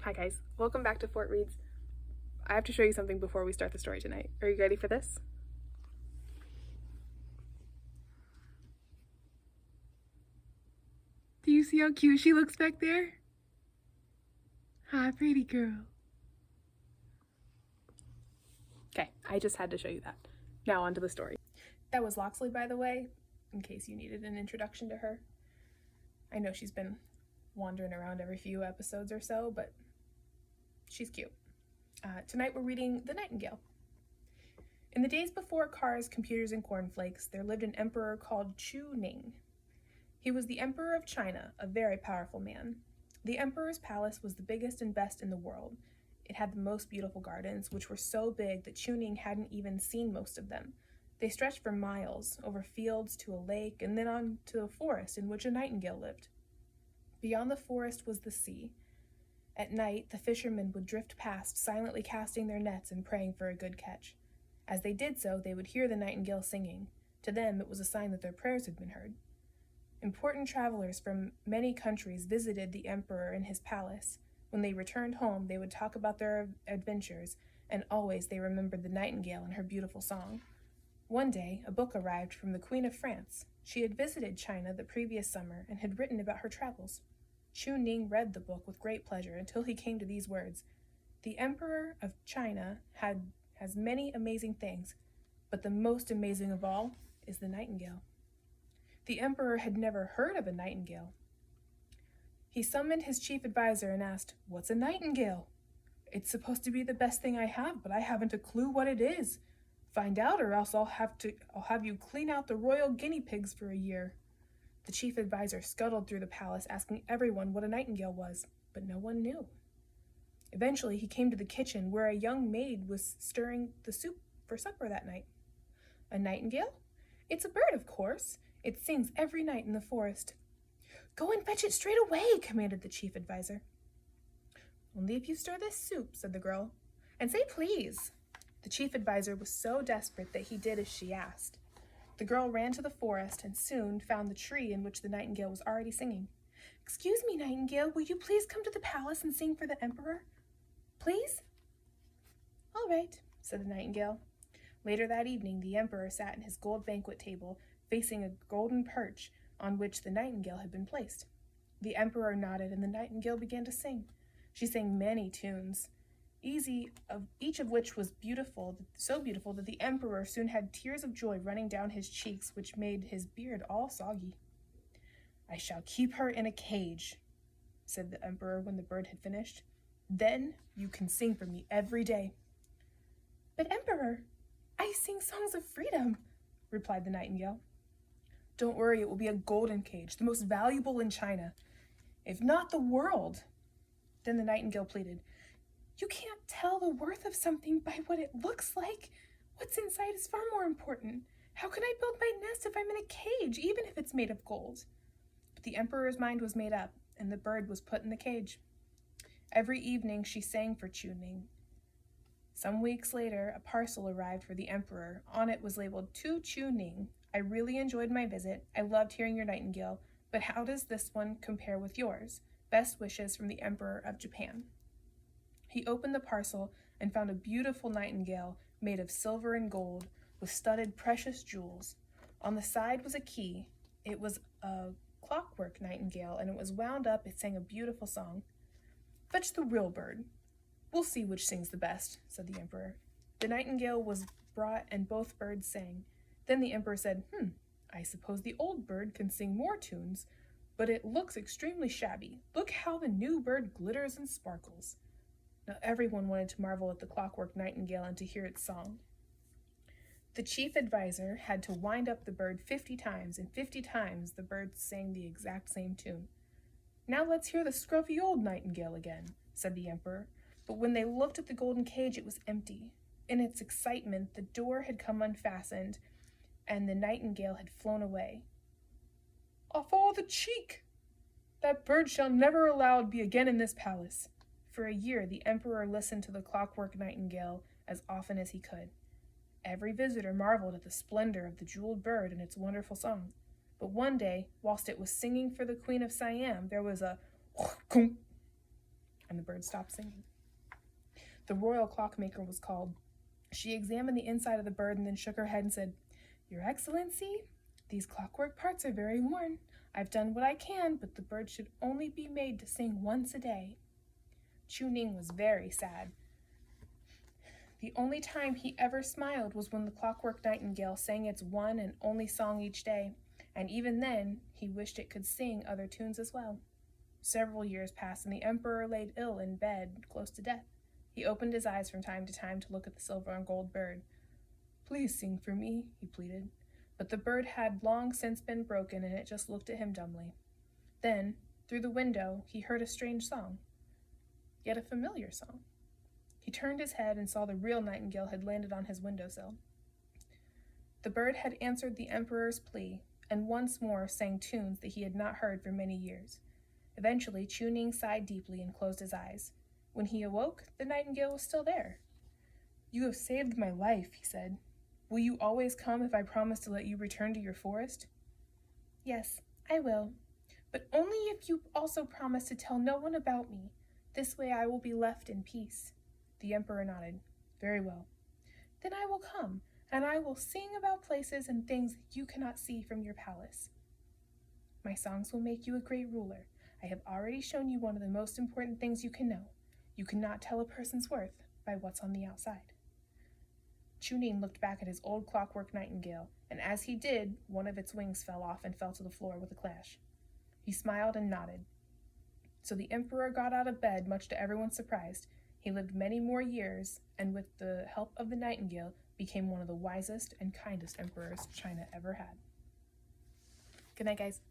Hi guys, welcome back to Fort Reads. I have to show you something before we start the story tonight. Are you ready for this? Do you see how cute she looks back there? Hi, pretty girl. Okay, I just had to show you that. Now on to the story. That was Loxley, by the way, in case you needed an introduction to her. I know she's been wandering around every few episodes or so, but she's cute. Tonight we're reading The Nightingale. In the days before cars, computers, and cornflakes, there lived an emperor called Chu Ning. He was the emperor of China, a very powerful man. The emperor's palace was the biggest and best in the world. It had the most beautiful gardens, which were so big that Chu Ning hadn't even seen most of them. They stretched for miles, over fields to a lake, and then on to a forest in which a nightingale lived. Beyond the forest was the sea. At night, the fishermen would drift past, silently casting their nets and praying for a good catch. As they did so, they would hear the nightingale singing. To them, it was a sign that their prayers had been heard. Important travelers from many countries visited the emperor in his palace. When they returned home, they would talk about their adventures, and always they remembered the nightingale and her beautiful song. One day, a book arrived from the Queen of France. She had visited China the previous summer and had written about her travels. Chu Ning read the book with great pleasure until he came to these words: "The Emperor of China has many amazing things, but the most amazing of all is the nightingale." The emperor had never heard of a nightingale. He summoned his chief advisor and asked, "What's a nightingale?" "It's supposed to be the best thing I have, but I haven't a clue what it is. Find out, or else I'll have you clean out the royal guinea pigs for a year." The chief advisor scuttled through the palace asking everyone what a nightingale was, but no one knew. Eventually, he came to the kitchen where a young maid was stirring the soup for supper that night. "A nightingale? It's a bird, of course. It sings every night in the forest." "Go and fetch it straight away," commanded the chief advisor. "Only if you stir this soup," said the girl. "And say please." The chief advisor was so desperate that he did as she asked. The girl ran to the forest and soon found the tree in which the nightingale was already singing. "Excuse me, nightingale, will you please come to the palace and sing for the emperor? Please?" "All right," said the nightingale. Later that evening, the emperor sat at his gold banquet table, facing a golden perch on which the nightingale had been placed. The emperor nodded, and the nightingale began to sing. She sang many tunes, each of which was beautiful, so beautiful that the emperor soon had tears of joy running down his cheeks, which made his beard all soggy. "I shall keep her in a cage," said the emperor when the bird had finished. "Then you can sing for me every day." "But emperor, I sing songs of freedom," replied the nightingale. "Don't worry, it will be a golden cage, the most valuable in China, if not the world." Then the nightingale pleaded, "You can't tell the worth of something by what it looks like. What's inside is far more important. How can I build my nest if I'm in a cage, even if it's made of gold?" But the emperor's mind was made up, and the bird was put in the cage. Every evening she sang for Chu Ning. Some weeks later, a parcel arrived for the emperor. On it was labeled, "To Chu Ning. I really enjoyed my visit. I loved hearing your nightingale, but how does this one compare with yours? Best wishes from the Emperor of Japan." He opened the parcel and found a beautiful nightingale made of silver and gold with studded precious jewels. On the side was a key. It was a clockwork nightingale, and it was wound up. It sang a beautiful song. "Fetch the real bird. We'll see which sings the best," said the emperor. The nightingale was brought, and both birds sang. Then the emperor said, "I suppose the old bird can sing more tunes, but it looks extremely shabby. Look how the new bird glitters and sparkles." Now everyone wanted to marvel at the clockwork nightingale and to hear its song. The chief advisor had to wind up the bird 50 times, and 50 times the bird sang the exact same tune. "Now let's hear the scruffy old nightingale again," said the emperor. But when they looked at the golden cage, it was empty. In its excitement, the door had come unfastened, and the nightingale had flown away. "Off all the cheek! That bird shall never allowed be again in this palace." For a year, the emperor listened to the clockwork nightingale as often as he could. Every visitor marveled at the splendor of the jeweled bird and its wonderful song. But one day, whilst it was singing for the Queen of Siam, there was a and the bird stopped singing. The royal clockmaker was called. She examined the inside of the bird and then shook her head and said, "Your Excellency, these clockwork parts are very worn. I've done what I can, but the bird should only be made to sing once a day." Chu-Ning was very sad. The only time he ever smiled was when the clockwork nightingale sang its one and only song each day, and even then he wished it could sing other tunes as well. Several years passed and the emperor laid ill in bed, close to death. He opened his eyes from time to time to look at the silver and gold bird. "Please sing for me," he pleaded. But the bird had long since been broken and it just looked at him dumbly. Then, through the window, he heard a strange song, yet a familiar song. He turned his head and saw the real nightingale had landed on his windowsill. The bird had answered the emperor's plea and once more sang tunes that he had not heard for many years. Eventually, Chu-Ning sighed deeply and closed his eyes. When he awoke, the nightingale was still there. "You have saved my life," he said. "Will you always come if I promise to let you return to your forest?" "Yes, I will, but only if you also promise to tell no one about me. This way I will be left in peace." The emperor nodded. "Very well. Then I will come, and I will sing about places and things you cannot see from your palace. My songs will make you a great ruler. I have already shown you one of the most important things you can know. You cannot tell a person's worth by what's on the outside." Chu-Ning looked back at his old clockwork nightingale, and as he did, one of its wings fell off and fell to the floor with a clash. He smiled and nodded. So the emperor got out of bed, much to everyone's surprise. He lived many more years, and with the help of the nightingale, became one of the wisest and kindest emperors China ever had. Good night, guys.